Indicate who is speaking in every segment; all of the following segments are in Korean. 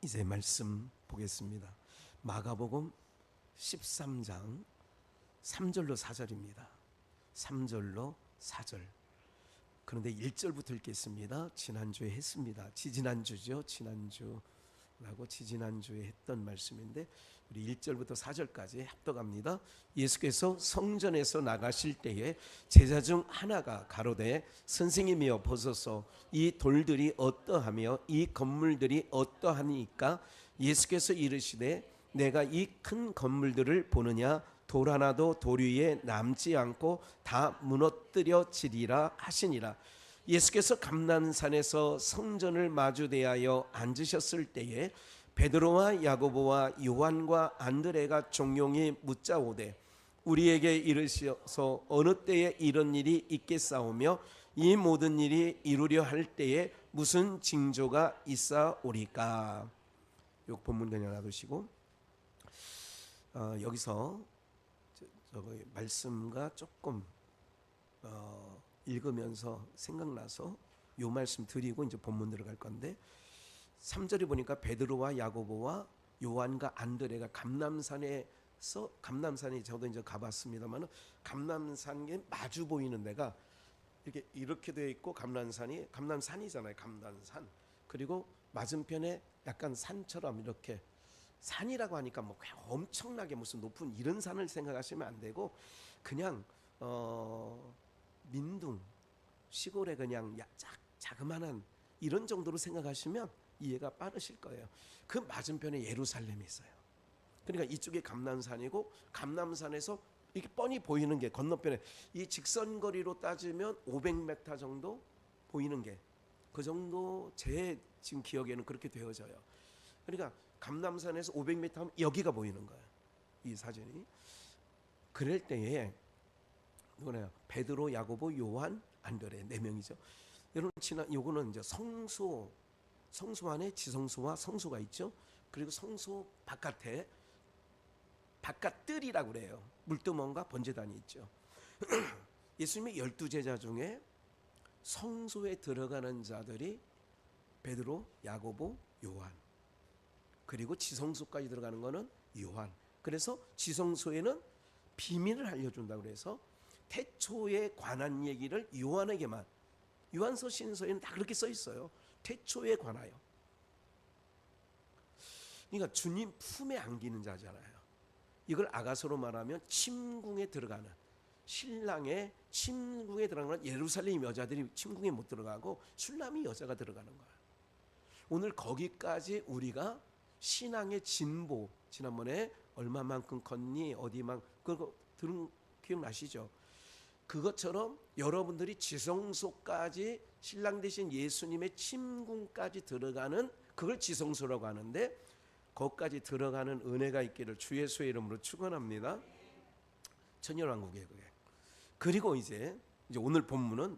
Speaker 1: 이제 말씀 보겠습니다. 마가복음 13장 3절로 4절입니다. 3절로 4절. 그런데 1절부터 읽겠습니다. 지난주에 했습니다. 지지난주죠. 지난주라고 지지난주에 했던 말씀인데 우리 1절부터 4절까지 합독합니다. 예수께서 성전에서 나가실 때에 제자 중 하나가 가로되 선생님이여 보소서 이 돌들이 어떠하며 이 건물들이 어떠하니까? 예수께서 이르시되 내가 이 큰 건물들을 보느냐? 돌 하나도 돌 위에 남지 않고 다 무너뜨려지리라 하시니라. 예수께서 감난산에서 성전을 마주대하여 앉으셨을 때에 베드로와 야고보와 요한과 안드레가 종용이 묻자오되 우리에게 이르셔서 어느 때에 이런 일이 있겠사오며 이 모든 일이 이루려 할 때에 무슨 징조가 있사오리까? 요 본문 그냥 놔두시고 여기서 말씀과 조금 읽으면서 생각나서 요 말씀 드리고 이제 본문 들어갈 건데 3절에 보니까 베드로와 야고보와 요한과 안드레가 감람산에 저도 이제 가봤습니다만 감람산에 마주 보이는 데가 이렇게 되어 있고 감람산이잖아요. 감람산. 그리고 맞은편에 약간 산처럼 이렇게 산이라고 하니까 뭐 엄청나게 무슨 높은 이런 산을 생각하시면 안 되고 그냥 민둥 시골에 그냥 자그마한 이런 정도로 생각하시면 이해가 빠르실 거예요. 그 맞은편에 예루살렘이 있어요. 그러니까 이쪽에 감람산이고 감람산에서 이게 뻔히 보이는 게 건너편에 이 직선거리로 따지면 500m 정도 보이는 게 그 정도 제 지금 기억에는 그렇게 되어져요. 그러니까 감람산에서 500m 하면 여기가 보이는 거예요. 이 사진이. 그럴 때에 누구나요? 베드로, 야고보, 요한, 안드레 4명이죠. 여러분 요거는 이제 성소 안에 지성소와 성소가 있죠. 그리고 성소 바깥에 바깥뜰이라고 그래요. 물두멍과 번제단이 있죠. 예수님의 12제자 중에 성소에 들어가는 자들이 베드로, 야고보, 요한. 그리고 지성소까지 들어가는 거는 요한. 그래서 지성소에는 비밀을 알려준다고 그래서 태초에 관한 얘기를 요한에게만, 요한서 신서에는 다 그렇게 써 있어요. 태초에 관하여. 그러니까 주님 품에 안기는 자잖아요. 이걸 아가서로 말하면 침궁에 들어가는, 신랑의 침궁에 들어가는 예루살렘 여자들이 침궁에 못 들어가고 술람이 여자가 들어가는 거예요. 오늘 거기까지 우리가 신앙의 진보, 지난번에 얼마만큼 걷니 어디만 그거 들은 기억나시죠? 그것처럼 여러분들이 지성소까지 신랑 되신 예수님의 침궁까지 들어가는 그걸 지성소라고 하는데 거기까지 들어가는 은혜가 있기를 주 예수의 이름으로 축원합니다. 천년왕국이에요 그게. 그리고 이제 오늘 본문은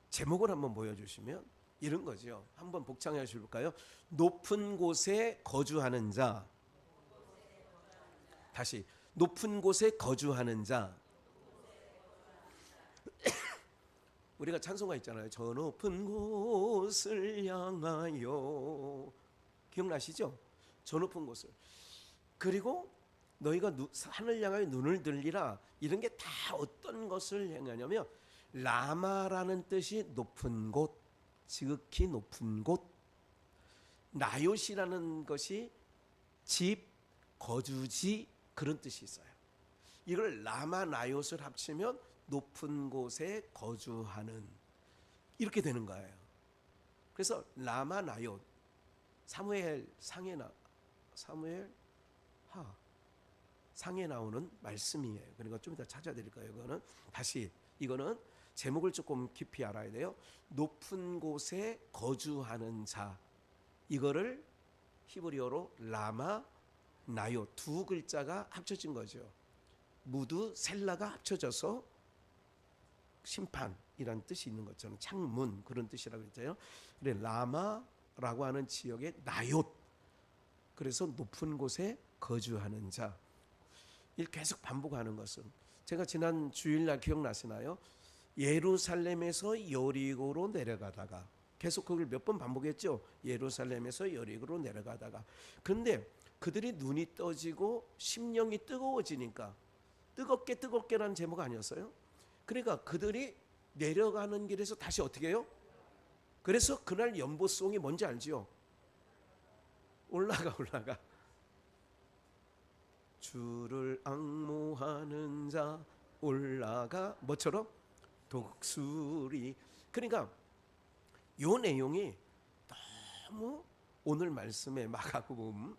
Speaker 1: 제목을 한번 보여주시면 이런 거죠. 한번 복창해 주실까요? 높은 곳에 거주하는 자. 다시 높은 곳에 거주하는 자. 우리가 찬송가 있잖아요. 저 높은 곳을 향하여. 기억나시죠? 저 높은 곳을. 그리고 너희가 하늘 향하여 눈을 들리라. 이런 게 다 어떤 것을 향하냐면 라마라는 뜻이 높은 곳, 지극히 높은 곳. 나요시라는 것이 집, 거주지 그런 뜻이 있어요. 이걸 라마 나요스를 합치면 높은 곳에 거주하는 이렇게 되는 거예요. 그래서 라마 나요 사무엘 상에 나오는 말씀이에요. 그러니까 좀 이따 찾아드릴 거예요. 이거는 제목을 조금 깊이 알아야 돼요. 높은 곳에 거주하는 자. 이거를 히브리어로 라마 나요 두 글자가 합쳐진 거죠. 무드 셀라가 합쳐져서 심판이란 뜻이 있는 것처럼 창문 그런 뜻이라고 했잖아요. 그래 라마라고 하는 지역의 나요. 그래서 높은 곳에 거주하는 자. 이 계속 반복하는 것은 제가 지난 주일날 기억나시나요? 예루살렘에서 여리고로 내려가다가 계속 그걸 몇 번 반복했죠. 예루살렘에서 여리고로 내려가다가. 그런데 그들이 눈이 떠지고 심령이 뜨거워지니까, 뜨겁게라는 제목 아니었어요? 그러니까 그들이 내려가는 길에서 다시 어떻게 해요? 그래서 그날 연보송이 뭔지 알지요? 올라가. 주를 앙모하는 자 올라가, 뭐처럼? 독수리. 그러니까 요 내용이 너무 오늘 말씀에 마가복음,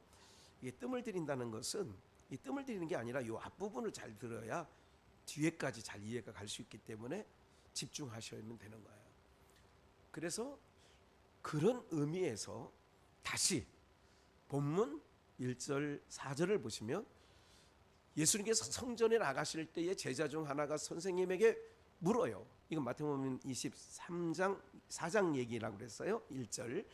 Speaker 1: 이게 뜸을 들인다는 것은, 이 뜸을 들이는 게 아니라 요 앞부분을 잘 들어야 뒤에까지 잘 이해가 갈 수 있기 때문에 집중하셔야만 되는 거예요. 그래서 그런 의미에서 다시 본문 1절 4절을 보시면, 예수님께서 성전에 나가실 때에 제자 중 하나가 선생님에게 물어요. 이건 마태복음 23장 4장 얘기라고 그랬어요. 1절.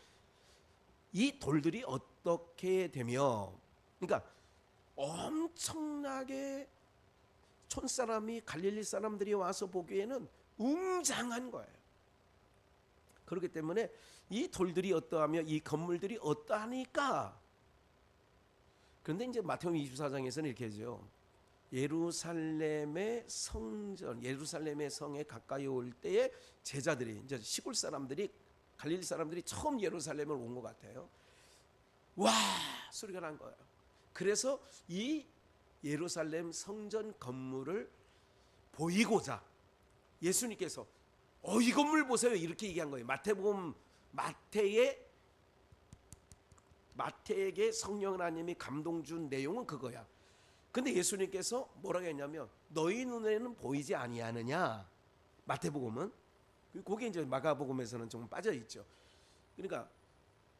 Speaker 1: 이 돌들이 어떻게 되며, 그러니까 엄청나게 촌사람이, 갈릴리 사람들이 와서 보기에는 웅장한 거예요. 그렇기 때문에 이 돌들이 어떠하며 이 건물들이 어떠하니까. 그런데 이제 마태복음 24장에서는 이렇게 하죠. 예루살렘의 성전, 예루살렘의 성에 가까이 올 때에 제자들이, 이제 시골 사람들이, 갈릴리 사람들이 처음 예루살렘을 온 것 같아요. 와 소리가 난 거예요. 그래서 이 예루살렘 성전 건물을 보이고자 예수님께서 이 건물 보세요 이렇게 얘기한 거예요. 마태에게 성령 하나님이 감동 준 내용은 그거야. 근데 예수님께서 뭐라고 했냐면 너희 눈에는 보이지 아니하느냐. 마태복음은, 그게 이제 마가복음에서는 좀 빠져 있죠. 그러니까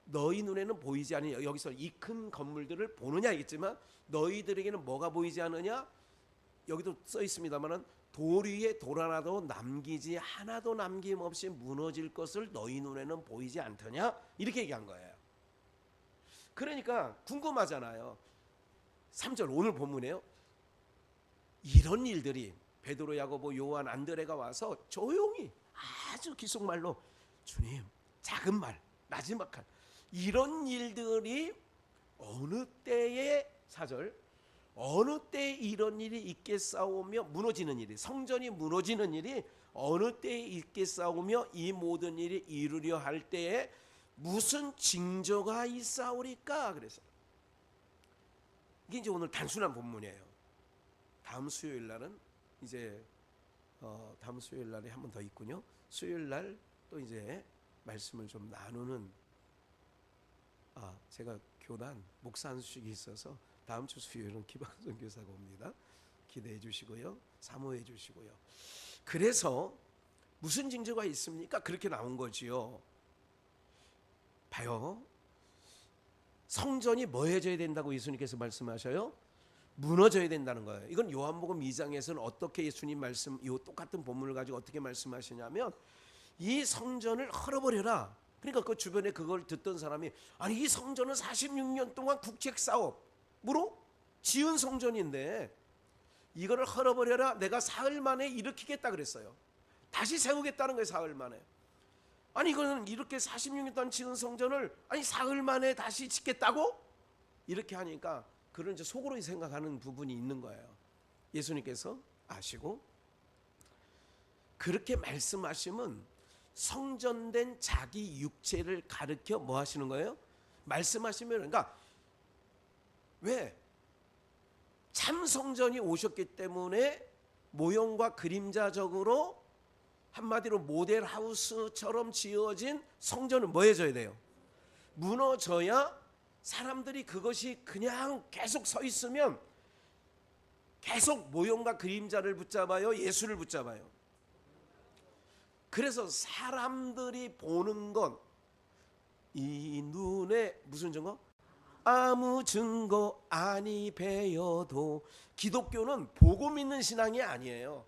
Speaker 1: 너희 눈에는 보이지 않느냐, 여기서 이 큰 건물들을 보느냐 있지만 너희들에게는 뭐가 보이지 않느냐, 여기도 써 있습니다만은 돌 위에 돌 하나도 남기지 하나도 남김없이 무너질 것을 너희 눈에는 보이지 않더냐, 이렇게 얘기한 거예요. 그러니까 궁금하잖아요. 3절 오늘 본문에요. 이런 일들이 베드로, 야고보, 요한, 안드레가 와서 조용히 아주 기속말로 주님 작은 말 마지막 한 이런 일들이 어느 때에, 4절 어느 때에 이런 일이 있겠사오며, 무너지는 일이, 성전이 무너지는 일이 어느 때에 있겠사오며 이 모든 일이 이루려 할 때에 무슨 징조가 있사오리까. 그래서 이게 이제 오늘 단순한 본문이에요. 다음 수요일 날은 이제 다음 수요일 날에 한 번 더 있군요. 수요일 날 또 이제 말씀을 좀 나누는, 제가 교단 목사 안수식이 있어서 다음 주 수요일은 기박선 교사가 옵니다. 기대해 주시고요, 사모해 주시고요. 그래서 무슨 징조가 있습니까? 그렇게 나온 거지요. 봐요. 성전이 뭐 해져야 된다고 예수님께서 말씀하셔요? 무너져야 된다는 거예요. 이건 요한복음 2장에서는 어떻게 예수님 말씀, 이 똑같은 본문을 가지고 어떻게 말씀하시냐면 이 성전을 헐어버려라. 그러니까 그 주변에 그걸 듣던 사람이, 아니 이 성전은 46년 동안 국책 사업으로 지은 성전인데 이거를 헐어버려라. 내가 사흘 만에 일으키겠다 그랬어요. 다시 세우겠다는 거예요. 사흘 만에. 아니 이거는 이렇게 46년 동안 지은 성전을 아니 사흘 만에 다시 짓겠다고? 이렇게 하니까 그런 이제 속으로 생각하는 부분이 있는 거예요. 예수님께서 아시고 그렇게 말씀하시면 성전된 자기 육체를 가르쳐 뭐 하시는 거예요? 말씀하시면, 그러니까 왜? 참 성전이 오셨기 때문에 모형과 그림자적으로 한마디로 모델하우스처럼 지어진 성전은 뭐 해줘야 돼요? 무너져야 사람들이 그것이 그냥 계속 서 있으면 계속 모형과 그림자를 붙잡아요, 예수를 붙잡아요. 그래서 사람들이 보는 건 이 눈에 무슨 증거? 아무 증거 아니 배여도. 기독교는 보고 믿는 신앙이 아니에요.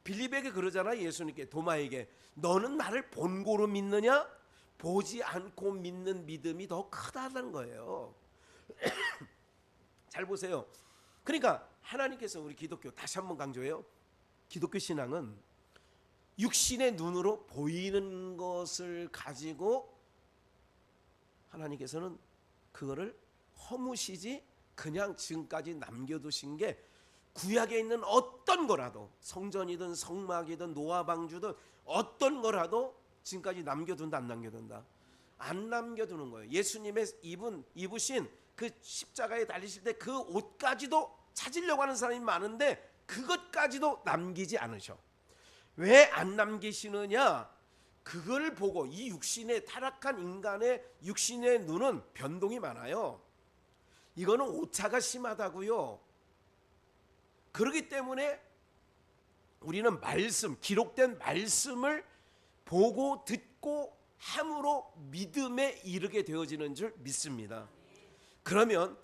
Speaker 1: 빌립에게 그러잖아, 예수님께, 도마에게. 너는 나를 본고로 믿느냐? 보지 않고 믿는 믿음이 더 크다는 거예요. 잘 보세요. 그러니까 하나님께서 우리 기독교, 다시 한번 강조해요. 기독교 신앙은 육신의 눈으로 보이는 것을 가지고 하나님께서는 그거를 허무시지 그냥 지금까지 남겨두신 게 구약에 있는 어떤 거라도 성전이든 성막이든 노아방주든 어떤 거라도 지금까지 남겨둔다 안 남겨둔다? 안 남겨두는 거예요. 예수님의 입으신 그 십자가에 달리실 때 그 옷까지도 찾으려고 하는 사람이 많은데 그것까지도 남기지 않으셔. 왜 안 남기시느냐? 그걸 보고 이 육신의 타락한 인간의 육신의 눈은 변동이 많아요. 이거는 오차가 심하다고요. 그렇기 때문에 우리는 말씀, 기록된 말씀을 보고 듣고 함으로 믿음에 이르게 되어지는 줄 믿습니다. 그러면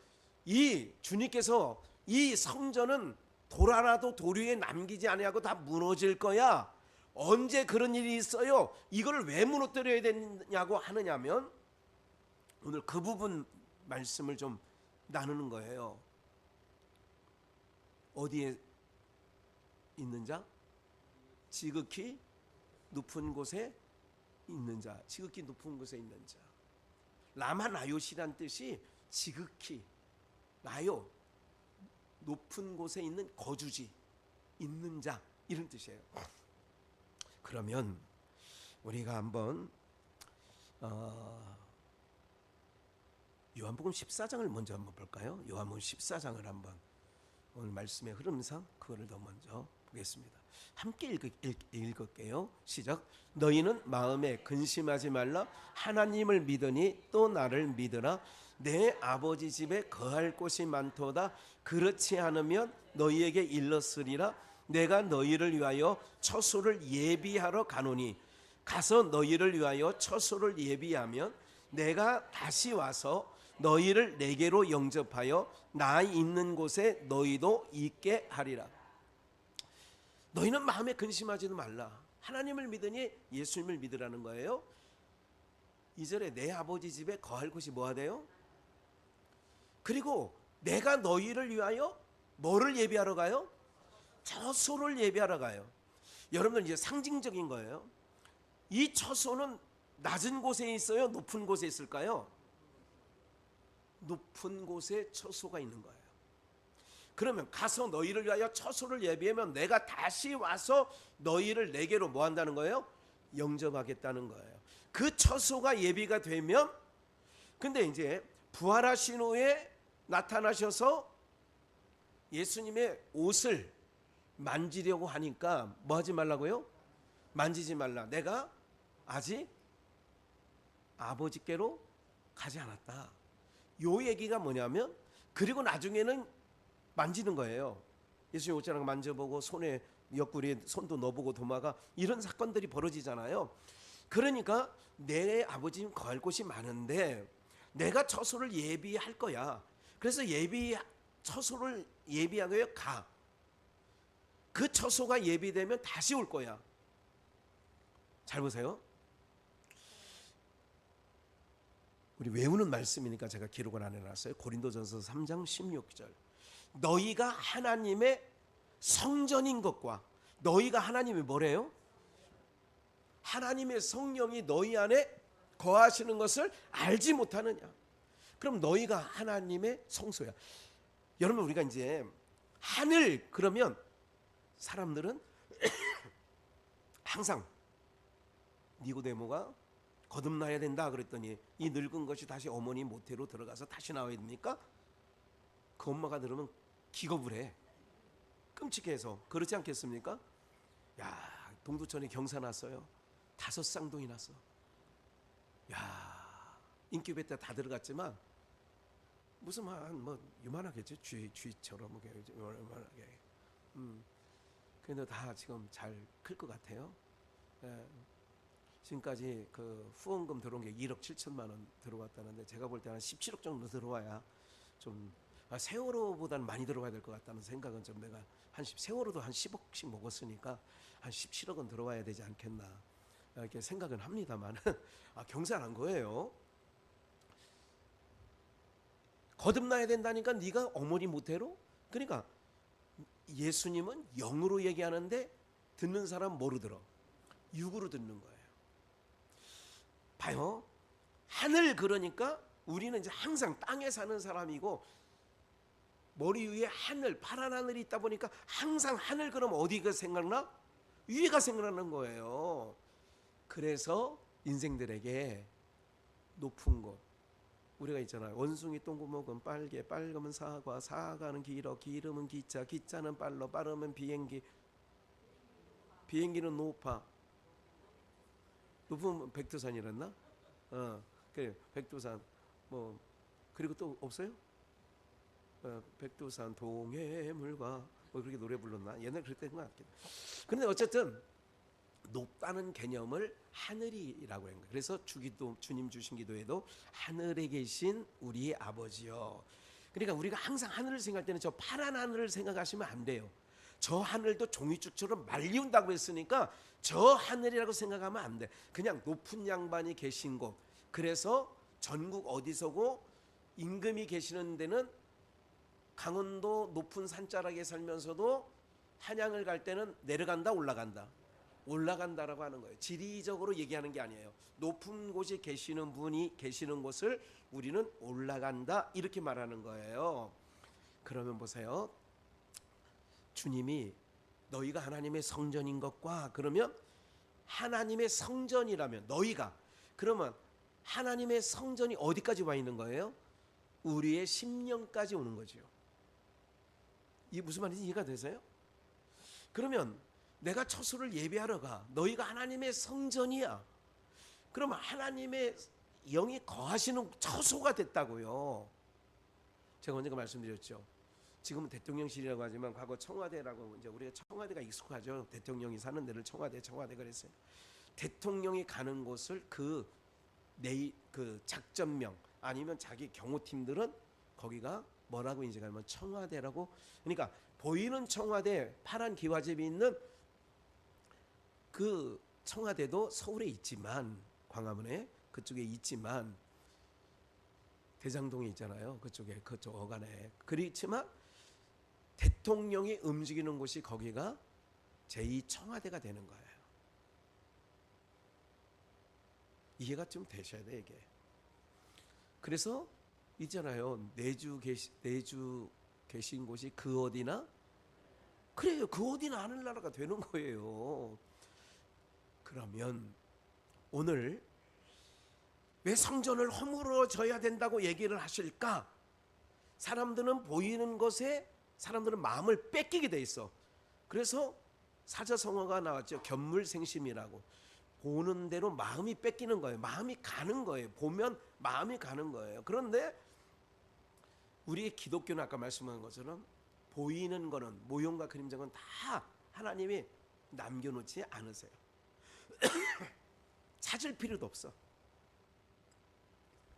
Speaker 1: 이 주님께서 이 성전은 돌아라도 돌 위에 남기지 아니하고 다 무너질 거야. 언제 그런 일이 있어요? 이걸 왜 무너뜨려야 되냐고 하느냐면 오늘 그 부분 말씀을 좀 나누는 거예요. 어디에 있는 자? 지극히 높은 곳에 있는 자. 지극히 높은 곳에 있는 자. 라마나요시란 뜻이 지극히 나요. 높은 곳에 있는 거주지, 있는 자 이런 뜻이에요. 그러면 우리가 한번 요한복음 14장을 먼저 한번 볼까요? 요한복음 14장을 한번 오늘 말씀의 흐름상 그거를 더 먼저 보겠습니다. 함께 읽을게요. 시작. 너희는 마음에 근심하지 말라. 하나님을 믿으니 또 나를 믿으라. 내 아버지 집에 거할 곳이 많도다. 그렇지 않으면 너희에게 일렀으리라. 내가 너희를 위하여 처소를 예비하러 가노니 가서 너희를 위하여 처소를 예비하면 내가 다시 와서 너희를 내게로 영접하여 나 있는 곳에 너희도 있게 하리라. 너희는 마음에 근심하지도 말라. 하나님을 믿으니 예수님을 믿으라는 거예요. 2절에 내 아버지 집에 거할 곳이 뭐가 돼요? 그리고 내가 너희를 위하여 뭐를 예비하러 가요? 처소를 예비하러 가요. 여러분들 이제 상징적인 거예요. 이 처소는 낮은 곳에 있어요? 높은 곳에 있을까요? 높은 곳에 처소가 있는 거예요. 그러면 가서 너희를 위하여 처소를 예비하면 내가 다시 와서 너희를 내게로 뭐 한다는 거예요? 영접하겠다는 거예요. 그 처소가 예비가 되면 근데 이제 부활하신 후에 나타나셔서 예수님의 옷을 만지려고 하니까 뭐 하지 말라고요? 만지지 말라. 내가 아직 아버지께로 가지 않았다. 요 얘기가 뭐냐면 그리고 나중에는 만지는 거예요. 예수님 옷자락 만져보고 손에 옆구리에 손도 넣어보고 도마가 이런 사건들이 벌어지잖아요. 그러니까 내 아버지는 거할 곳이 많은데 내가 처소를 예비할 거야. 그래서 처소를 예비하기 위해 가. 그 처소가 예비되면 다시 올 거야. 잘 보세요. 우리 외우는 말씀이니까 제가 기록을 안 해놨어요. 고린도전서 3장 16절. 너희가 하나님의 성전인 것과 너희가 하나님이 뭐래요? 하나님의 성령이 너희 안에 거하시는 것을 알지 못하느냐. 그럼 너희가 하나님의 성소야. 여러분 우리가 이제 하늘 그러면 사람들은 항상 니고데모가 거듭나야 된다 그랬더니 이 늙은 것이 다시 어머니 모태로 들어가서 다시 나와야 됩니까? 그 엄마가 들으면 기겁을 해. 끔찍해서. 그렇지 않겠습니까? 야, 동두천에 경사 났어요. 5 쌍둥이 났어. 야, 인큐베이터 다 들어갔지만 무슨 뭐 요만하겠죠. 쥐처럼 요만하게. 근데 다 지금 잘 클 것 같아요. 예. 지금까지 그 후원금 들어온 게 1억 7천만 원 들어왔다는데 제가 볼 때 한 17억 정도 들어와야 좀 세월호보다는 많이 들어와야 될 것 같다는 생각은 좀 내가 세월호도 한 10억씩 먹었으니까 한 17억은 들어와야 되지 않겠나 이렇게 생각은 합니다만 경사난 거예요. 거듭나야 된다니까 네가 어머니 모태로? 그러니까 예수님은 영으로 얘기하는데 듣는 사람 뭐로 들어? 육으로 듣는 거예요. 봐요. 하늘 그러니까 우리는 이제 항상 땅에 사는 사람이고 머리 위에 하늘, 파란 하늘이 있다 보니까 항상 하늘 그러면 어디가 생각나? 위에가 생각나는 거예요. 그래서 인생들에게 높은 곳, 우리가 있잖아요. 원숭이 똥구멍은 빨개, 빨으면 사과, 사과는 길어, 길으면 기차, 기차는 빨라, 빠르면 비행기, 비행기는 높아. 높으면 백두산이랬나? 그래, 백두산. 뭐 그리고 또 없어요? 백두산 동해물과 뭐 그렇게 노래 불렀나? 옛날 그랬던 것 같긴. 그런데 어쨌든 높다는 개념을 하늘이라고 하는 거예요. 그래서 주기도, 주님 주신 기도에도 하늘에 계신 우리의 아버지요. 그러니까 우리가 항상 하늘을 생각할 때는 저 파란 하늘을 생각하시면 안 돼요. 저 하늘도 종이축처럼 말리운다고 했으니까 저 하늘이라고 생각하면 안 돼. 그냥 높은 양반이 계신 곳. 그래서 전국 어디서고 임금이 계시는 데는 강원도 높은 산자락에 살면서도 한양을 갈 때는 내려간다, 올라간다. 올라간다라고 하는 거예요. 지리적으로 얘기하는 게 아니에요. 높은 곳에 계시는 분이 계시는 곳을 우리는 올라간다 이렇게 말하는 거예요. 그러면 보세요. 주님이 너희가 하나님의 성전인 것과, 그러면 하나님의 성전이라면 너희가, 그러면 하나님의 성전이 어디까지 와 있는 거예요? 우리의 심령까지 오는 거죠. 이게 무슨 말인지 이해가 되세요? 그러면 내가 처소를 예배하러 가. 너희가 하나님의 성전이야. 그러면 하나님의 영이 거하시는 처소가 됐다고요. 제가 언젠가 말씀드렸죠. 지금은 대통령실이라고 하지만 과거 청와대라고, 이제 우리가 청와대가 익숙하죠. 대통령이 사는 데를 청와대 그랬어요. 대통령이 가는 곳을 그 작전명 아니면 자기 경호팀들은 거기가 뭐라고 인식하면 청와대라고. 그러니까 보이는 청와대, 파란 기와집이 있는 그 청와대도 서울에 있지만, 광화문에 그쪽에 있지만, 대장동에 있잖아요. 그쪽에, 그쪽 어간에. 그렇지만 대통령이 움직이는 곳이 거기가 제2청와대가 되는 거예요. 이해가 좀 되셔야 돼 이게. 그래서 있잖아요. 내주 계신 곳이 그 어디나, 그래요. 그 어디나 하늘나라가 되는 거예요. 그러면 오늘 왜 성전을 허물어져야 된다고 얘기를 하실까? 사람들은 보이는 것에 사람들은 마음을 뺏기게 돼 있어. 그래서 사자성어가 나왔죠. 견물생심이라고. 보는 대로 마음이 뺏기는 거예요. 마음이 가는 거예요. 보면 마음이 가는 거예요. 그런데 우리의 기독교는 아까 말씀한 것처럼 보이는 거는, 모형과 그림자는 다 하나님이 남겨놓지 않으세요. 찾을 필요도 없어.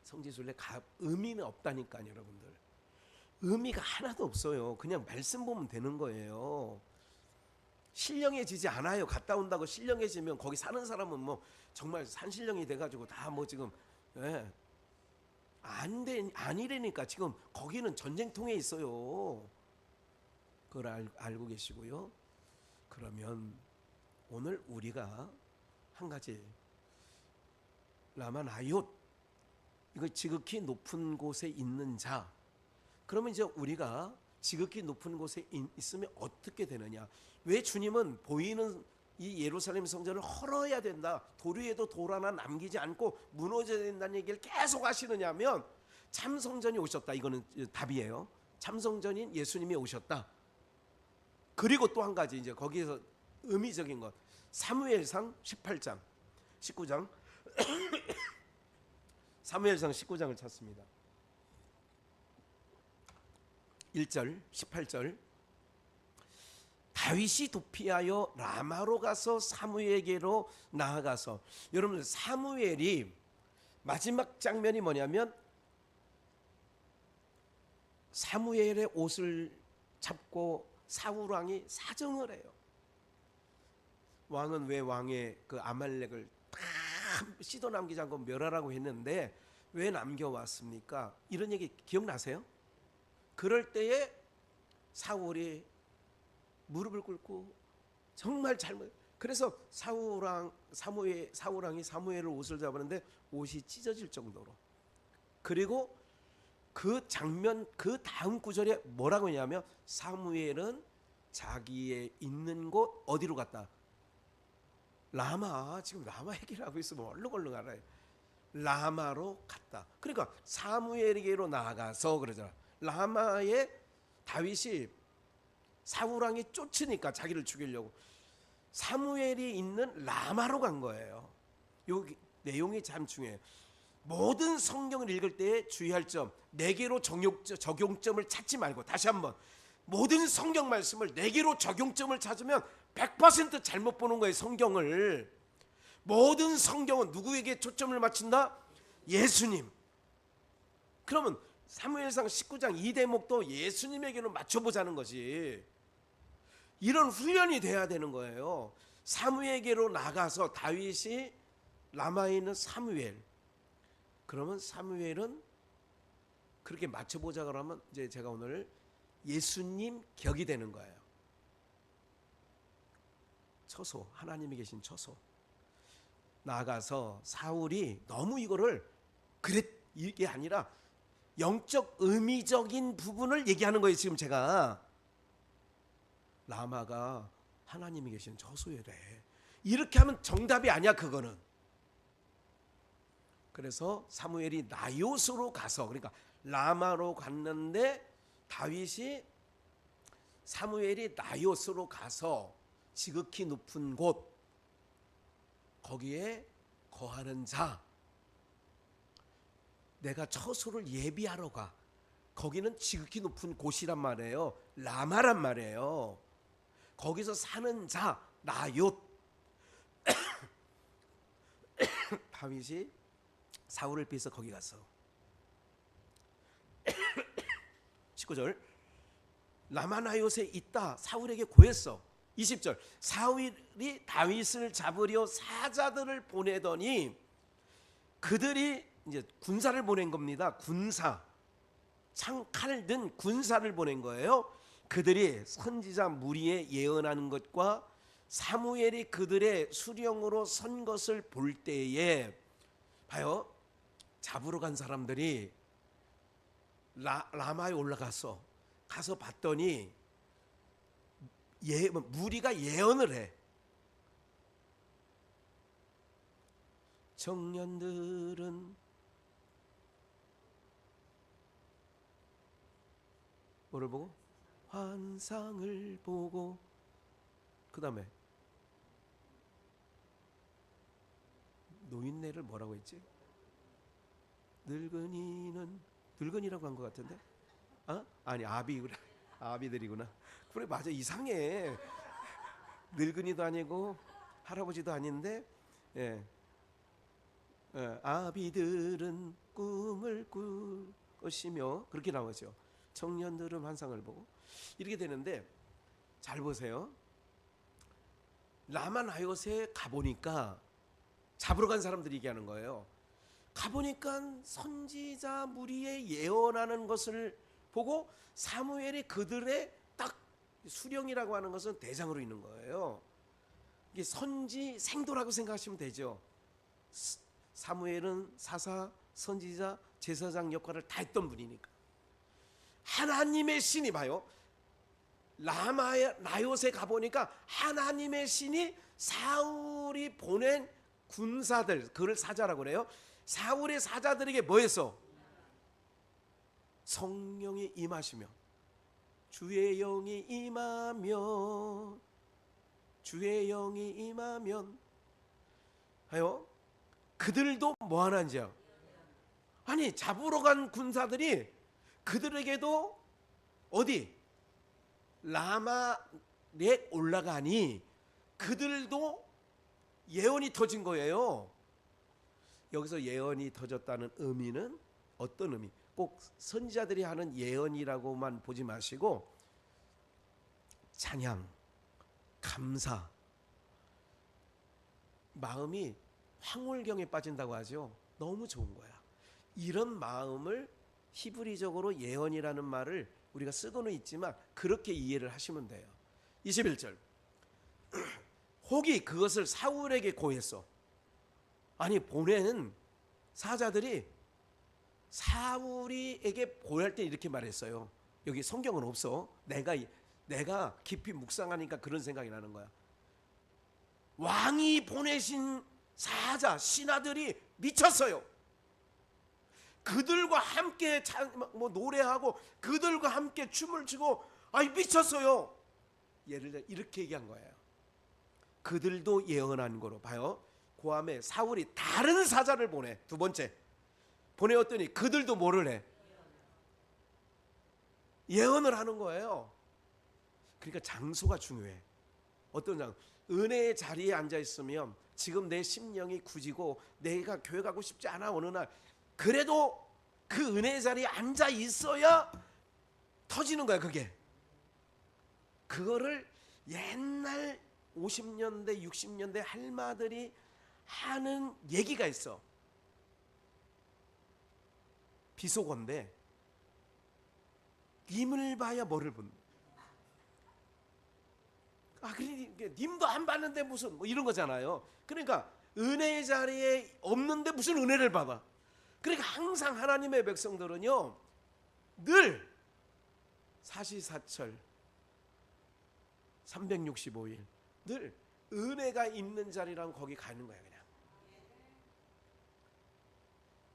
Speaker 1: 성지순례 의미는 없다니까요, 여러분들. 의미가 하나도 없어요. 그냥 말씀 보면 되는 거예요. 신령해지지 않아요. 갔다 온다고 신령해지면 거기 사는 사람은 뭐 정말 산신령이 돼가지고 다 뭐 지금, 예, 아니라니까. 지금 거기는 전쟁통에 있어요. 그걸 알고 계시고요. 그러면 오늘 우리가 한 가지, 라마나얏, 이거 지극히 높은 곳에 있는 자. 그러면 이제 우리가 지극히 높은 곳에 있으면 어떻게 되느냐? 왜 주님은 보이는 이 예루살렘 성전을 헐어야 된다, 돌 위에도 돌 하나 남기지 않고 무너져야 된다는 얘기를 계속 하시느냐면, 참 성전이 오셨다. 이거는 답이에요. 참 성전인 예수님이 오셨다. 그리고 또 한 가지, 이제 거기에서 의미적인 것, 사무엘상 18장 19장 사무엘상 19장을 찾습니다. 1절 18절. 다윗이 도피하여 라마로 가서 사무엘에게로 나아가서. 여러분들, 사무엘이 마지막 장면이 뭐냐면 사무엘의 옷을 잡고 사울 왕이 사정을 해요. 왕은 왜 왕의 그 아말렉을 다 씨도 남기지 않고 멸하라고 했는데 왜 남겨왔습니까? 이런 얘기 기억나세요? 그럴 때에 사울이 무릎을 꿇고 정말 잘못, 그래서 사우랑이 사무엘을 옷을 잡았는데 옷이 찢어질 정도로. 그리고 그 장면 그 다음 구절에 뭐라고 했냐면 사무엘은 자기의 있는 곳 어디로 갔다? 라마. 지금 라마 얘기를 하고 있으면 얼렁얼렁 알아요. 라마로 갔다. 그러니까 사무엘에게로 나아가서 그러잖아. 라마에 다윗이 사우랑이 쫓으니까 자기를 죽이려고 사무엘이 있는 라마로 간 거예요. 여기 내용이 참 중요해요. 모든 성경을 읽을 때 주의할 점, 네 개로 적용점을 찾지 말고 다시 한번 모든 성경 말씀을 네 개로 적용점을 찾으면 100% 잘못 보는 거예요. 성경을. 모든 성경은 누구에게 초점을 맞춘다? 예수님. 그러면 사무엘상 19장 이 대목도 예수님에게로 맞춰보자는 거지. 이런 훈련이 돼야 되는 거예요. 사무엘에게로 나가서 다윗이 라마에 있는 사무엘. 그러면 사무엘은 그렇게 맞춰보자 그러면 이제 제가 오늘 예수님 격이 되는 거예요. 처소, 하나님이 계신 처소. 나가서 사울이 너무 이거를 이게 아니라 영적 의미적인 부분을 얘기하는 거예요. 지금 제가 라마가 하나님이 계신 처소래래. 이렇게 하면 정답이 아니야 그거는. 그래서 사무엘이 나요스로 가서 그러니까 라마로 갔는데 다윗이 사무엘이 나요스로 가서 지극히 높은 곳 거기에 거하는 자 내가 처소를 예비하러 가. 거기는 지극히 높은 곳이란 말이에요. 라마란 말이에요. 거기서 사는 자 나얏. 다윗이 사울을 피해서 거기 갔어. 19절 라마나요스에 있다 사울에게 고했어. 20절 사울이 다윗을 잡으려 사자들을 보내더니 그들이 이제 군사를 보낸 겁니다. 군사 창칼 든 군사를 보낸 거예요. 그들이 선지자 무리에 예언하는 것과 사무엘이 그들의 수령으로 선 것을 볼 때에 봐요. 잡으러 간 사람들이 라마에 올라가서 가서 봤더니 무리가 예언을 해. 청년들은 뭐를 보고? 환상을 보고. 그 다음에 노인네를 뭐라고 했지? 늙은이라고 한 것 같은데? 아니 아비구나. 아비들이구나. 그래 맞아 이상해. 늙은이도 아니고 할아버지도 아닌데 아비들은 꿈을 꿀 것이며 그렇게 나오죠. 청년들은 환상을 보고 이렇게 되는데 잘 보세요. 라마나요스에 가보니까 잡으러 간 사람들이 얘기하는 거예요. 가보니까 선지자 무리에 예언하는 것을 보고 사무엘이 그들의 딱 수령이라고 하는 것은 대장으로 있는 거예요. 이게 선지 생도라고 생각하시면 되죠. 사무엘은 사사, 선지자, 제사장 역할을 다 했던 분이니까. 하나님의 신이 봐요. 라마나요스에 가보니까 하나님의 신이 사울이 보낸 군사들, 그걸 사자라고 그래요. 사울의 사자들에게 뭐 했어? 성령이 임하시며 주의 영이 임하면 주의 영이 임하면 하여 그들도 뭐 하는지요? 아니 잡으러 간 군사들이 그들에게도 어디 라마에 올라가니 그들도 예언이 터진 거예요. 여기서 예언이 터졌다는 의미는 어떤 의미? 꼭 선지자들이 하는 예언이라고만 보지 마시고 찬양, 감사, 마음이 황홀경에 빠진다고 하죠. 너무 좋은 거야. 이런 마음을 히브리적으로 예언이라는 말을 우리가 쓰고는 있지만 그렇게 이해를 하시면 돼요. 21절 혹이 그것을 사울에게 고했어. 아니 보낸 사자들이 사울이에게 보낼 때 이렇게 말했어요. 여기 성경은 없어. 내가 깊이 묵상하니까 그런 생각이 나는 거야. 왕이 보내신 사자 신하들이 미쳤어요. 그들과 함께 노래하고 그들과 함께 춤을 추고 미쳤어요. 예를 들어 이렇게 얘기한 거예요. 그들도 예언한 거로 봐요. 고함에 사울이 다른 사자를 보내. 두 번째 보내었더니 그들도 뭐를 해? 예언을 하는 거예요. 그러니까 장소가 중요해. 어떤 장소? 은혜의 자리에 앉아 있으면 지금 내 심령이 굳이고 내가 교회 가고 싶지 않아 어느 날, 그래도 그 은혜의 자리에 앉아 있어야 터지는 거야. 그거를 옛날 50년대 60년대 할마들이 하는 얘기가 있어. 비속어인데 님을 봐야 뭐를 본다. 그러니까 님도 안 받는데 무슨 이런 거잖아요. 그러니까 은혜의 자리에 없는데 무슨 은혜를 받아. 그러니까 항상 하나님의 백성들은요 늘 사시사철 365일 늘 은혜가 있는 자리랑 거기 가는 거야. 그냥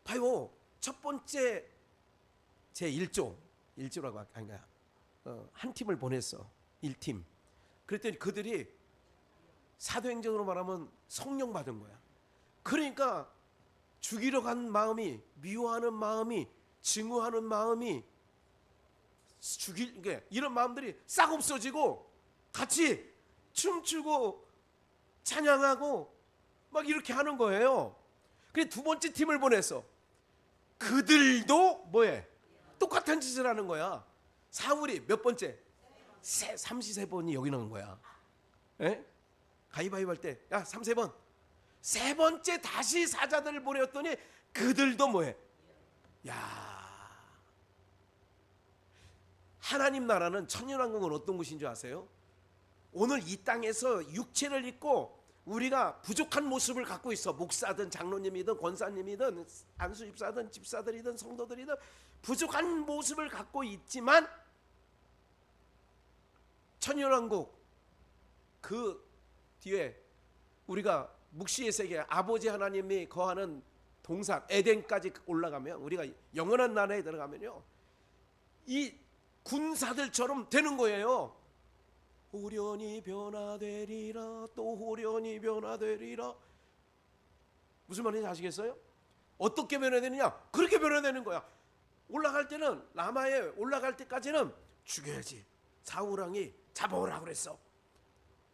Speaker 1: 봐요. 첫 번째 제 1조라고 아닌가, 한 팀을 보냈어. 1팀. 그랬더니 그들이 사도행전으로 말하면 성령 받은 거야. 그러니까 죽이러 간 마음이, 미워하는 마음이, 증오하는 마음이, 이런 마음들이 싹 없어지고 같이 춤추고 찬양하고 막 이렇게 하는 거예요. 그래서 두 번째 팀을 보냈어. 그들도 뭐해? 똑같은 짓을 하는 거야. 사울이 몇 번째? 33번이 여기 나온 거야. 에? 가위바위보 할 때 야 33번. 세 번째 다시 사자들을 보냈더니 그들도 뭐해? 야, 하나님 나라는 천년왕국은 어떤 곳인 줄 아세요? 오늘 이 땅에서 육체를 입고 우리가 부족한 모습을 갖고 있어. 목사든 장로님이든 권사님이든 안수집사든 집사들이든 성도들이든 부족한 모습을 갖고 있지만 천년왕국 그 뒤에 우리가 묵시의 세계 아버지 하나님이 거하는 동산 에덴까지 올라가면, 우리가 영원한 나라에 들어가면요 이 군사들처럼 되는 거예요. 호련히 변화되리라 또 호련히 변화되리라. 무슨 말인지 아시겠어요? 어떻게 변화되느냐? 그렇게 변화되는 거야. 올라갈 때는, 라마에 올라갈 때까지는 죽여야지. 사울왕이 잡아오라고 그랬어.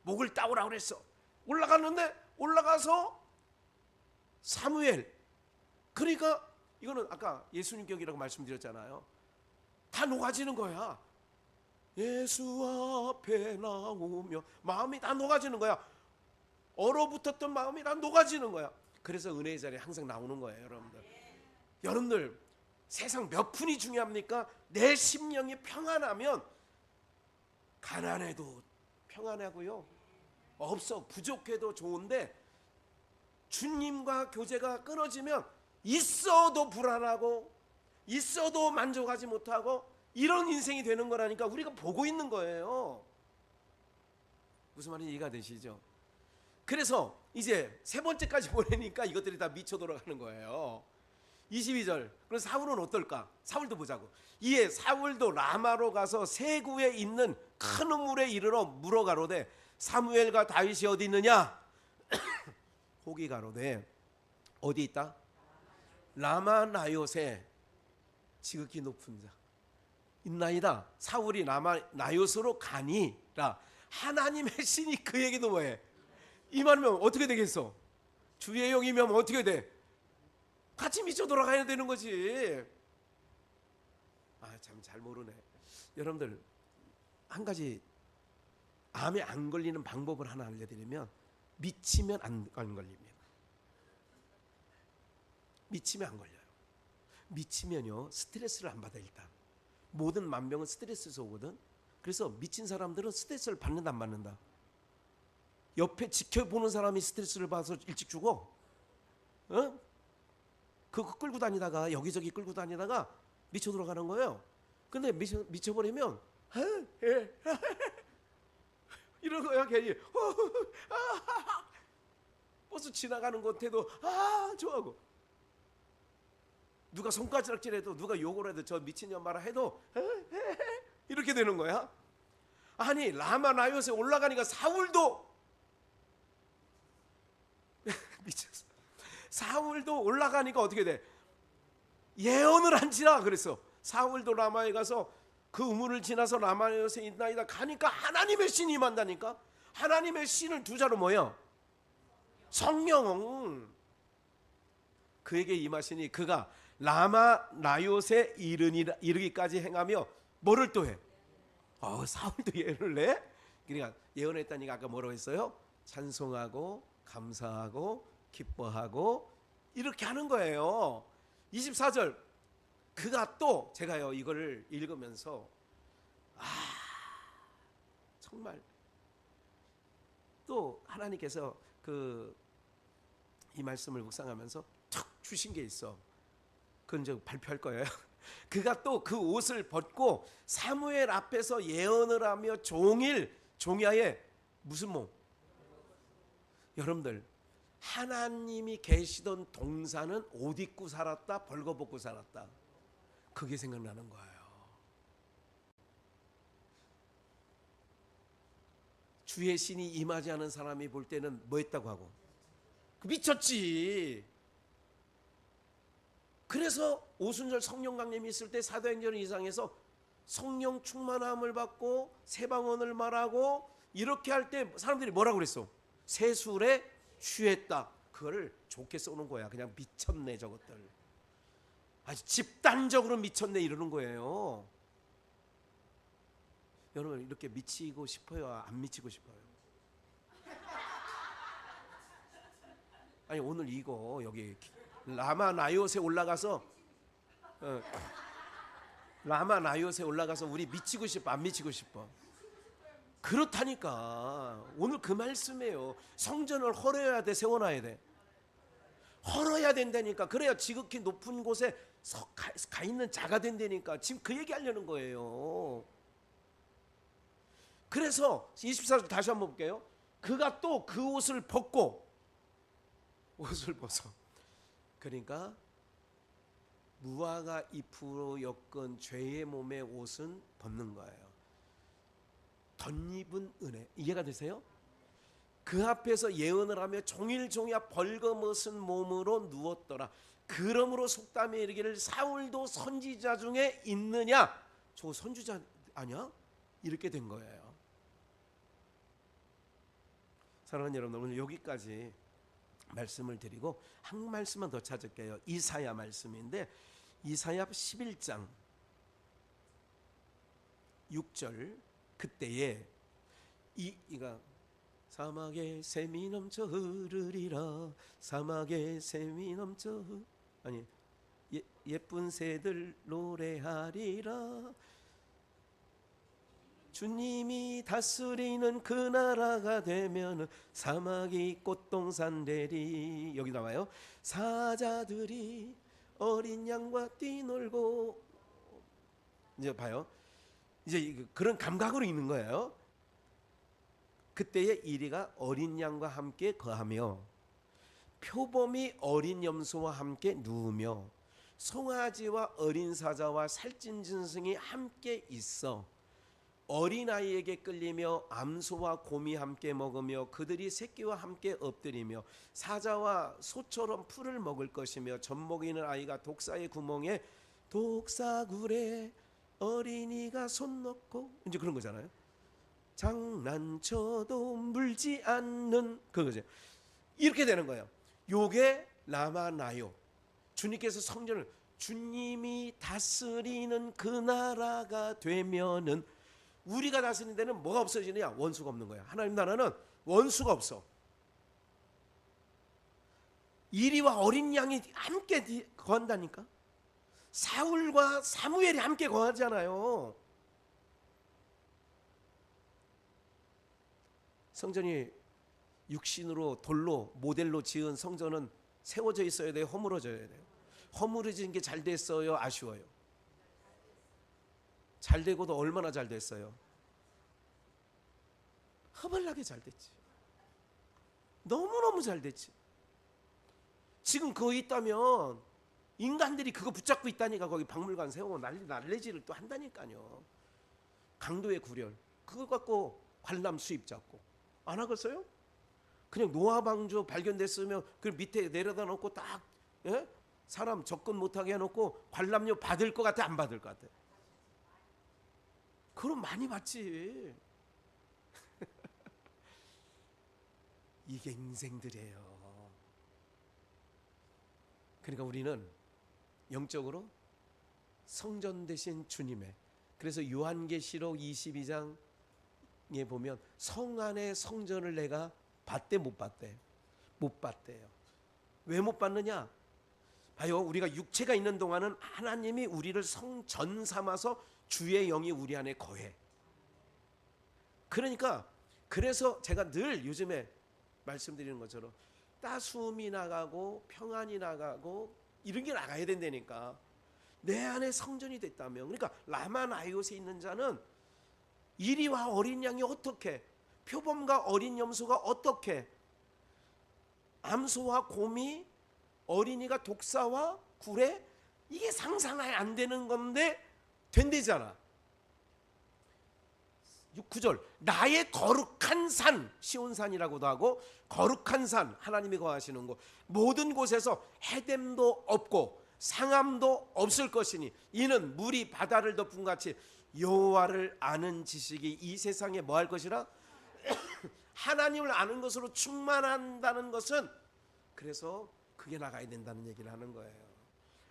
Speaker 1: 목을 따오라고 그랬어. 올라갔는데 올라가서 사무엘, 그러니까 이거는 아까 예수님 격이라고 말씀드렸잖아요. 다 녹아지는 거야. 예수 앞에 나오며 마음이 다 녹아지는 거야. 얼어붙었던 마음이 다 녹아지는 거야. 그래서 은혜의 자리에 항상 나오는 거예요. 여러분들 세상 몇 푼이 중요합니까? 내 심령이 평안하면 가난해도 평안하고요, 없어 부족해도 좋은데 주님과 교제가 끊어지면 있어도 불안하고 있어도 만족하지 못하고 이런 인생이 되는 거라니까 우리가 보고 있는 거예요. 무슨 말인지 이해가 되시죠? 그래서 이제 세 번째까지 보내니까 이것들이 다 미쳐 돌아가는 거예요. 22절. 그래서 사울은 어떨까? 사울도 보자고. 이에 사울도 라마로 가서 세구에 있는 큰 우물에 이르러 물어가로되 사무엘과 다윗이 어디 있느냐? 혹이 가로되 어디 있다? 라마 나요세 지극히 높은 자 있나이다. 사울이 라마 나요스로 가니라. 하나님의 신이 그에게도 뭐해? 임하면 어떻게 되겠어? 주의 영이면 어떻게 돼? 같이 미쳐 돌아가야 되는 거지. 참 잘 모르네. 여러분들 한 가지 암에 안 걸리는 방법을 하나 알려드리면, 미치면 안 걸립니다. 미치면 안 걸려요. 미치면요 스트레스를 안 받아. 일단 모든 만병은 스트레스에서 오거든. 그래서 미친 사람들은 스트레스를 받는다 안 받는다? 옆에 지켜보는 사람이 스트레스를 받아서 일찍 죽어. 어? 그거 끌고 다니다가 여기저기 끌고 다니다가 미쳐 들어가는 거예요. 근데 미쳐버리면 이런 거야 괜히. 버스 지나가는 곳에도 좋아하고, 누가 손가락질해도 누가 욕을 해도 저 미친년 말아 해도 이렇게 되는 거야. 아니 라마 나요세 올라가니까 사울도 미쳤어. 사울도 올라가니까 어떻게 돼? 예언을 한지라 그랬어. 사울도 라마에 가서 그 우물을 지나서 라마요세 있나이다 가니까 하나님의 신이 임한다니까. 하나님의 신을 두 자로 뭐예요? 성령. 그에게 임하시니 그가 라마 나요세 이르기까지 행하며 뭐를 또 해? 사울도 예언을 해? 그러니까 예언했다니까 아까 뭐라고 했어요? 찬송하고 감사하고 기뻐하고 이렇게 하는 거예요. 24절 그가 또, 제가요 이거를 읽으면서 정말 또 하나님께서 이 말씀을 묵상하면서 툭 주신 게 있어. 그건 저 발표할 거예요. 그가 또 그 옷을 벗고 사무엘 앞에서 예언을 하며 종야에 무슨 몸? 여러분들 하나님이 계시던 동산은 옷 입고 살았다, 벌거벗고 살았다. 그게 생각나는 거예요. 주의 신이 임하지 않은 사람이 볼 때는 뭐 했다고 하고? 미쳤지. 그래서 오순절 성령 강림이 있을 때 사도행전 2장에서 성령 충만함을 받고 세방언을 말하고 이렇게 할 때 사람들이 뭐라고 그랬어? 세술에 취했다. 그거를 좋게 써놓은 거야. 그냥 미쳤네 저것들. 아주 집단적으로 미쳤네 이러는 거예요. 여러분 이렇게 미치고 싶어요? 안 미치고 싶어요? 아니 오늘 이거 여기 라마 나요세 올라가서 라마 나요세 올라가서 우리 미치고 싶어 안 미치고 싶어? 그렇다니까. 오늘 그 말씀이에요. 성전을 헐어야 돼, 세워놔야 돼? 헐어야 된다니까. 그래야 지극히 높은 곳에 가 있는 자가 된다니까. 지금 그 얘기 하려는 거예요. 그래서 24절 다시 한번 볼게요. 그가 또 그 옷을 벗고, 옷을 벗어. 그러니까 무화과 잎으로 엮은 죄의 몸의 옷은 벗는 거예요. 덧입은 은혜. 이해가 되세요? 그 앞에서 예언을 하며 종일종야 벌거벗은 몸으로 누웠더라. 그러므로 속담에 이르기를 사울도 선지자 중에 있느냐? 저 선지자 아니야? 이렇게 된 거예요. 사랑하는 여러분, 오늘 여기까지 말씀을 드리고 한 말씀만 더 찾을게요. 이사야 말씀인데 이사야 11장 6절 그때에 이가 사막에 샘이 넘쳐 흐르리라. 사막에 샘이 넘쳐 아니 예쁜 새들 노래하리라. 주님이 다스리는 그 나라가 되면 사막이 꽃동산 되리. 여기 나와요. 사자들이 어린 양과 뛰놀고. 이제 봐요. 이제 그런 감각으로 있는 거예요. 그때의 이리가 어린 양과 함께 거하며 표범이 어린 염소와 함께 누우며 송아지와 어린 사자와 살찐 짐승이 함께 있어 어린아이에게 끌리며 암소와 곰이 함께 먹으며 그들이 새끼와 함께 엎드리며 사자와 소처럼 풀을 먹을 것이며 젖먹이는 아이가 독사의 구멍에 독사굴에 어린이가 손 넣고 이제 그런 거잖아요. 장난쳐도 물지 않는 그거죠. 이렇게 되는 거예요. 요게 라마나요. 주님께서 성전을 주님이 다스리는 그 나라가 되면은 우리가 다스리는 데는 뭐가 없어지느냐? 원수가 없는 거야. 하나님 나라는 원수가 없어. 이리와 어린 양이 함께 거한다니까. 사울과 사무엘이 함께 거하잖아요. 성전이 육신으로 돌로 모델로 지은 성전은 세워져 있어야 돼요? 허물어져야 돼요? 허물어진 게 잘 됐어요? 아쉬워요? 잘 되고도 얼마나 잘 됐어요? 허벌나게 잘 됐지. 너무너무 잘 됐지. 지금 그거 있다면 인간들이 그거 붙잡고 있다니까. 거기 박물관 세우고 난리지를 또 한다니까요. 강도의 구렬 그거 갖고 관람 수입 잡고 안 하겠어요? 그냥 노아방주 발견됐으면 그 밑에 내려다 놓고 딱 예? 사람 접근 못하게 해놓고 관람료 받을 것 같아? 안 받을 것 같아? 그럼 많이 받지. 이게 인생들이에요. 그러니까 우리는 영적으로 성전 되신 주님의, 그래서 요한계시록 22장에 보면 성 안의 성전을 내가 봤대 못 봤대? 못 봤대요. 왜 못 봤느냐? 봐요. 우리가 육체가 있는 동안은 하나님이 우리를 성전 삼아서 주의 영이 우리 안에 거해. 그러니까 그래서 제가 늘 요즘에 말씀드리는 것처럼 따스움이 나가고 평안이 나가고 이런 게 나가야 된다니까. 내 안에 성전이 됐다면, 그러니까 라마 나이옷에 있는 자는 이리와 어린 양이 어떻게, 표범과 어린 염소가 어떻게, 암소와 곰이, 어린이가 독사와 구레, 이게 상상이 안 되는 건데 된대잖아. 9절 나의 거룩한 산, 시온산이라고도 하고 거룩한 산, 하나님이 거하시는 곳, 모든 곳에서 해됨도 없고 상함도 없을 것이니 이는 물이 바다를 덮은 같이 여호와를 아는 지식이 이 세상에 뭐 할 것이라? 하나님을 아는 것으로 충만한다는 것은, 그래서 그게 나가야 된다는 얘기를 하는 거예요.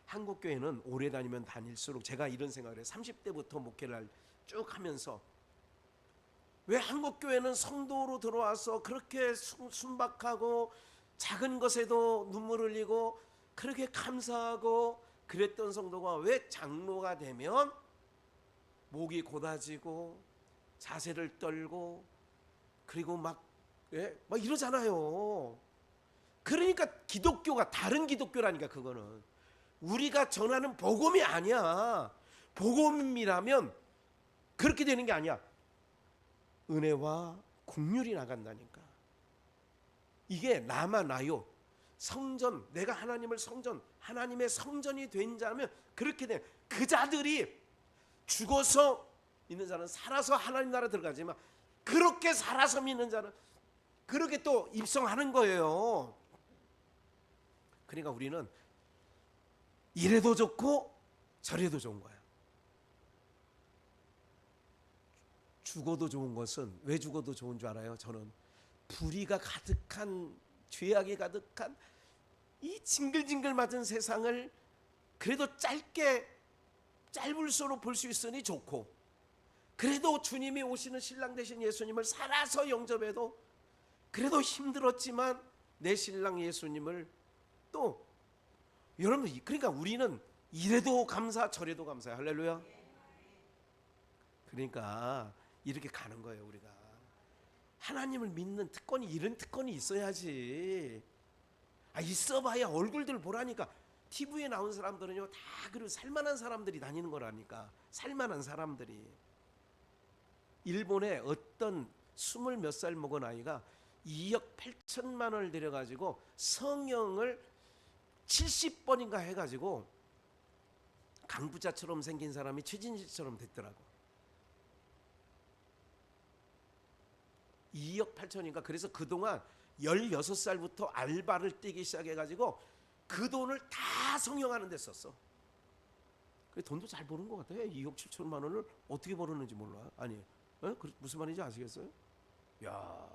Speaker 1: 한국교회는 오래 다니면 다닐수록, 제가 이런 생각을 해요. 30대부터 목회를 쭉 하면서 왜 한국교회는 성도로 들어와서 그렇게 순박하고 작은 것에도 눈물 흘리고 그렇게 감사하고 그랬던 성도가 왜 장로가 되면 목이 곧아지고 자세를 떨고 그리고 막 이러잖아요. 그러니까 기독교가 다른 기독교라니까. 그거는 우리가 전하는 복음이 아니야. 복음이라면 그렇게 되는 게 아니야. 은혜와 긍휼이 나간다니까. 이게 나만 나요. 성전, 내가 하나님을 성전, 하나님의 성전이 된 자면 그렇게 돼. 그 자들이 죽어서 믿는 자는 살아서 하나님 나라 들어가지만, 그렇게 살아서 믿는 자는 그렇게 또 입성하는 거예요. 그러니까 우리는 이래도 좋고 저래도 좋은 거야. 죽어도 좋은 것은 왜 죽어도 좋은 줄 알아요? 저는 불의가 가득한, 죄악이 가득한 이 징글징글 맞은 세상을 그래도 짧을수록 볼 수 있으니 좋고, 그래도 주님이 오시는 신랑 되신 예수님을 살아서 영접해도 그래도 힘들었지만 내 신랑 예수님을 또, 여러분, 그러니까 우리는 이래도 감사 저래도 감사해. 할렐루야. 그러니까 이렇게 가는 거예요. 우리가 하나님을 믿는 특권이, 이런 특권이 있어야지. 있어봐야 얼굴들 보라니까. TV에 나온 사람들은요 다 그리고 살만한 사람들이 다니는 거라니까. 살만한 사람들이. 일본에 어떤 20 몇 살 먹은 아이가 2억 8천만 원을 들여가지고 성형을 70번인가 해가지고 강부자처럼 생긴 사람이 최진실처럼 됐더라고. 2억 8천인가. 그래서 그동안 16살부터 알바를 뛰기 시작해가지고 그 돈을 다 성형하는 데 썼어. 돈도 잘 버는 것 같아요. 2억 7천만 원을 어떻게 벌었는지 몰라. 아니, 무슨 말인지 아시겠어요? 야,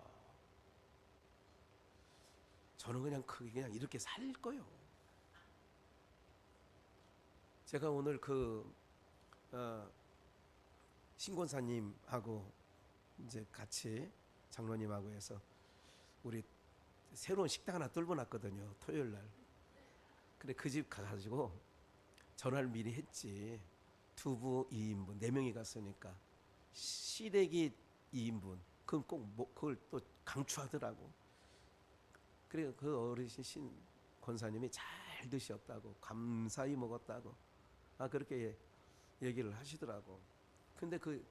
Speaker 1: 저는 그냥 이렇게 살 거요. 제가 오늘 신권사님하고 이제 같이 장로님하고 해서 우리 새로운 식당 하나 뚫어놨거든요. 토요일 날. 근데 그 집 가가지고 전화를 미리 했지. 두부 2인분, 4명이 갔으니까 시래기 2인분. 그건 꼭 그걸 또 강추하더라고. 그래 그 어르신 권사님이 잘 드셨다고 감사히 먹었다고 그렇게 얘기를 하시더라고. 근데 그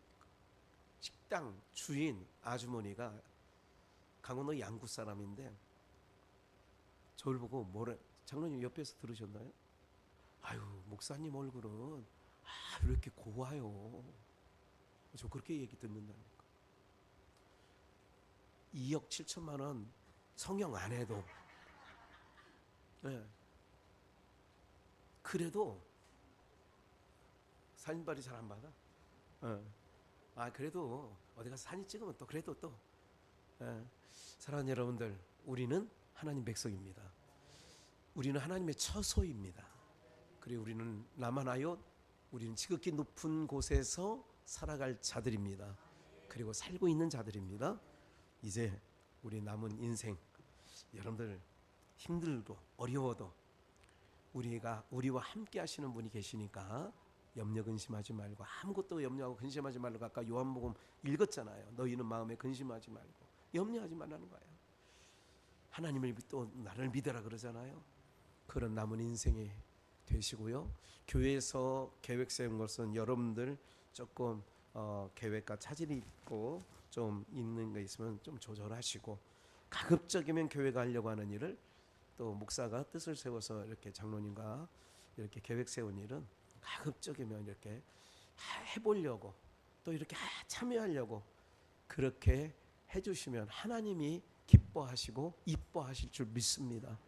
Speaker 1: 식당 주인 아주머니가 강원도 양구 사람인데 저를 보고 뭐래, 장로님 옆에서 들으셨나요? 아유 목사님 얼굴은 왜 이렇게 고와요. 저 그렇게 얘기 듣는다니까. 2억 7천만 원 성형 안 해도 그래도 사진발이 잘 안 받아. 그래도 어디 가서 사진 찍으면 또 그래도 또 사랑하는 여러분들, 우리는 하나님 백성입니다. 우리는 하나님의 처소입니다. 그리고 우리는 남아나요. 우리는 지극히 높은 곳에서 살아갈 자들입니다. 그리고 살고 있는 자들입니다. 이제 우리 남은 인생, 여러분들 힘들도 어려워도 우리와 함께 하시는 분이 계시니까 염려 근심하지 말고, 아무것도 염려하고 근심하지 말고, 아까 요한복음 읽었잖아요. 너희는 마음에 근심하지 말고 염려하지 말라는 거예요. 하나님을 또 나를 믿으라 그러잖아요. 그런 남은 인생이 되시고요. 교회에서 계획 세운 것은 여러분들 조금 계획과 차질이 있고 좀 있는 거 있으면 좀 조절하시고, 가급적이면 교회가 하려고 하는 일을 또 목사가 뜻을 세워서 이렇게 장로님과 이렇게 계획 세운 일은 가급적이면 이렇게 해보려고, 또 이렇게 참여하려고 그렇게 해주시면 하나님이 기뻐하시고 이뻐하실 줄 믿습니다.